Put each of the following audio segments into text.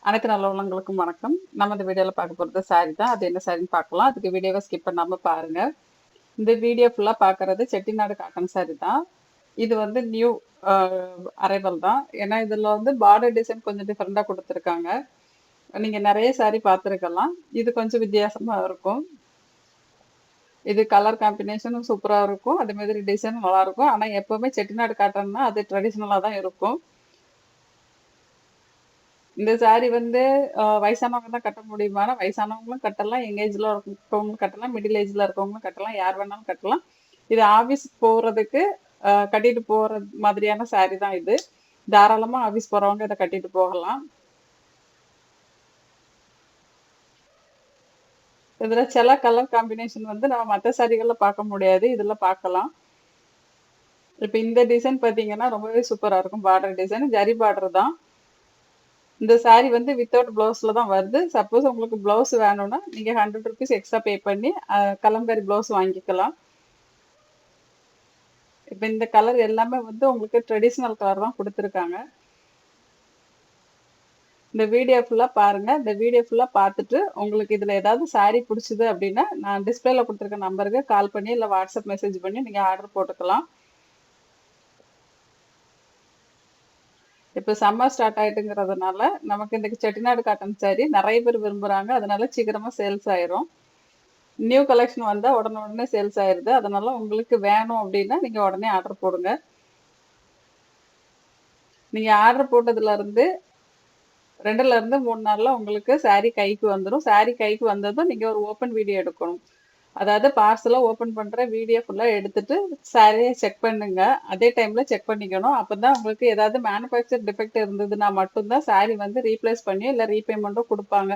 அனைத்து நல்ல உள்ளங்களுக்கும் வணக்கம். நம்ம இந்த வீடியோல பார்க்க போறது சாரி தான். அது என்ன சாரின்னு பார்க்கலாம். அதுக்கு வீடியோவை ஸ்கிப் பண்ணாம பாருங்க. இந்த வீடியோ ஃபுல்லா பார்க்கறது செட்டிநாடு காட்டன் சாரி தான். இது வந்து நியூ அரைவல் தான். ஏன்னா இதுல வந்து பார்டர் டிசைன் கொஞ்சம் டிஃபரெண்டா கொடுத்துருக்காங்க. நீங்க நிறைய சாரி பார்த்துருக்கலாம். இது கொஞ்சம் வித்தியாசமா இருக்கும். இது கலர் காம்பினேஷனும் சூப்பரா இருக்கும். அதே மாதிரி டிசைனும் நல்லா இருக்கும். ஆனா எப்பவுமே செட்டிநாடு காட்டன்னா அது ட்ரெடிஷ்னலா தான் இருக்கும். இந்த சாரி வந்து வயசானவங்க தான் கட்ட முடியுமானா வயசானவங்களும் கட்டலாம், யங் ஏஜ்ல இருக்கவங்களும் கட்டலாம், மிடில் ஏஜ்ல இருக்கவங்களும் கட்டலாம், யார் வேணாலும் கட்டலாம். இது ஆபீஸ் போறதுக்கு கட்டிட்டு போற மாதிரியான சாரி தான் இது. தாராளமா ஆபீஸ் போறவங்க இதை கட்டிட்டு போகலாம். இதுல சில கலர் காம்பினேஷன் வந்து நம்ம மற்ற சாரிகள்ல பார்க்க முடியாது, இதுல பார்க்கலாம். இப்ப இந்த டிசைன் பாத்தீங்கன்னா ரொம்பவே சூப்பரா இருக்கும். பார்டர் டிசைன் ஜரி பார்டர் தான். இந்த சாரி வந்து வித்தவுட் பிளவுஸ்ல தான் வருது. சப்போஸ் உங்களுக்கு பிளவுஸ் வேணும்னா நீங்க 100 ருபீஸ் எக்ஸ்ட்ரா பே பண்ணி கலம்காரி பிளவுஸ் வாங்கிக்கலாம். இப்ப இந்த கலர் எல்லாமே வந்து உங்களுக்கு ட்ரெடிஷ்னல் கலர் தான் கொடுத்துருக்காங்க. இந்த வீடியோ ஃபுல்லா பாருங்க. இந்த வீடியோ ஃபுல்லா பார்த்துட்டு உங்களுக்கு இதுல ஏதாவது சாரி பிடிச்சது அப்படின்னா நான் டிஸ்பிளேல கொடுத்துருக்க நம்பருக்கு கால் பண்ணி இல்ல வாட்ஸ்அப் மெசேஜ் பண்ணி நீங்க ஆர்டர் போட்டுக்கலாம். இப்ப சம்மர் ஸ்டார்ட் ஆயிட்டுங்கிறதுனால நமக்கு இந்த செட்டிநாடு காட்டன் சாரி நிறைய பேர் விரும்புறாங்க. அதனால சீக்கிரமா சேல்ஸ் ஆயிரும். நியூ கலெக்ஷன் வந்தா உடனே சேல்ஸ் ஆயிருது. அதனால உங்களுக்கு வேணும் அப்படின்னா நீங்க உடனே ஆர்டர் போடுங்க. நீங்க ஆர்டர் போட்டதுல இருந்து 2ல இருந்து 3 நாள்ல உங்களுக்கு சாரி கைக்கு வந்துடும். சாரி கைக்கு வந்ததும் நீங்க ஒரு ஓப்பன் வீடியோ எடுக்கணும். அதாவது பார்சலை ஓப்பன் பண்ற வீடியோ ஃபுல்லா எடுத்துட்டு சாரியை செக் பண்ணுங்க. அதே டைம்ல செக் பண்ணிக்கணும். அப்பதான் உங்களுக்கு ஏதாவது மேனுஃபேக்சர் டிஃபெக்ட் இருந்ததுன்னா மட்டும்தான் சாரி வந்து ரீப்ளேஸ் பண்ணி இல்ல ரீபேமெண்ட்டும் கொடுப்பாங்க.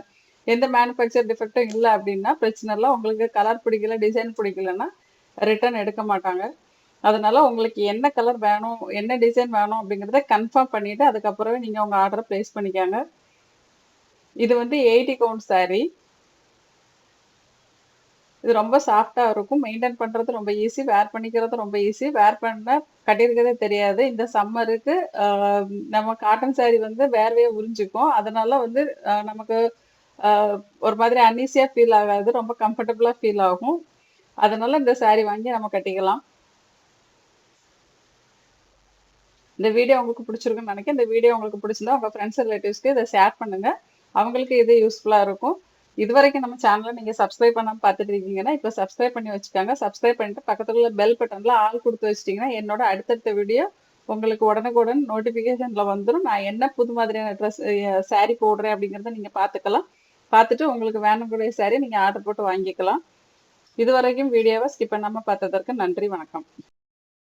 எந்த மேனுஃபேக்சர் டிஃபெக்டும் இல்லை அப்படின்னா பிரச்சனை இல்லை. உங்களுக்கு கலர் பிடிக்கல, டிசைன் பிடிக்கலன்னா ரிட்டர்ன் எடுக்க மாட்டாங்க. அதனால உங்களுக்கு என்ன கலர் வேணும், என்ன டிசைன் வேணும் அப்படிங்கறத கன்ஃபார்ம் பண்ணிட்டு அதுக்கப்புறமே நீங்க உங்க ஆர்டரை பிளேஸ் பண்ணிக்கோங்க. இது வந்து 80 கவுண்ட் சாரி. இது ரொம்ப சாஃப்டா இருக்கும். மெயின்டைன் பண்றது ரொம்ப ஈஸி. வேர் பண்ணிக்கிறது ரொம்ப ஈஸி. வேர் பண்ண கட்டியிருக்கதே தெரியாது. இந்த சம்மருக்கு நம்ம காட்டன் சாரி வந்து வேர்வையை உறிஞ்சிக்கும். அதனால வந்து நமக்கு ஒரு மாதிரி அன்ஈஸியா ஃபீல் ஆகாது. ரொம்ப கம்ஃபர்டபுளா ஃபீல் ஆகும். அதனால இந்த சாரி வாங்கி நம்ம கட்டிக்கலாம். இந்த வீடியோ உங்களுக்கு பிடிச்சிருக்குன்னு நினைக்கிறேன். இந்த வீடியோ உங்களுக்கு பிடிச்சிருந்தா உங்க ஃப்ரெண்ட்ஸ் ரிலேட்டிவ்ஸ்க்கு இதை ஷேர் பண்ணுங்க. அவங்களுக்கு இது யூஸ்ஃபுல்லா இருக்கும். இதுவரைக்கும் நம்ம சேனலை நீங்க சப்ஸ்கிரைப் பண்ணாம பார்த்துட்டு இருக்கீங்கன்னா இப்ப சப்ஸ்கிரைப் பண்ணி வச்சுக்காங்க. சப்ஸ்கிரைப் பண்ணிட்டு பக்கத்துல உள்ள பெல் பட்டன்ல ஆல் கொடுத்து வச்சிட்டீங்கன்னா என்னோட அடுத்தடுத்த வீடியோ உங்களுக்கு உடனுக்குடன் நோட்டிபிகேஷன்ல வந்துடும். நான் என்ன புது மாதிரியான ட்ரெஸ் சாரி போடுறேன் அப்படிங்கறத நீங்க பாத்துக்கலாம். பார்த்துட்டு உங்களுக்கு வேணுங்கிற சாரி நீங்க ஆர்டர் போட்டு வாங்கிக்கலாம். இதுவரைக்கும் வீடியோவை ஸ்கிப் பண்ணாம பார்த்ததற்கு நன்றி, வணக்கம்.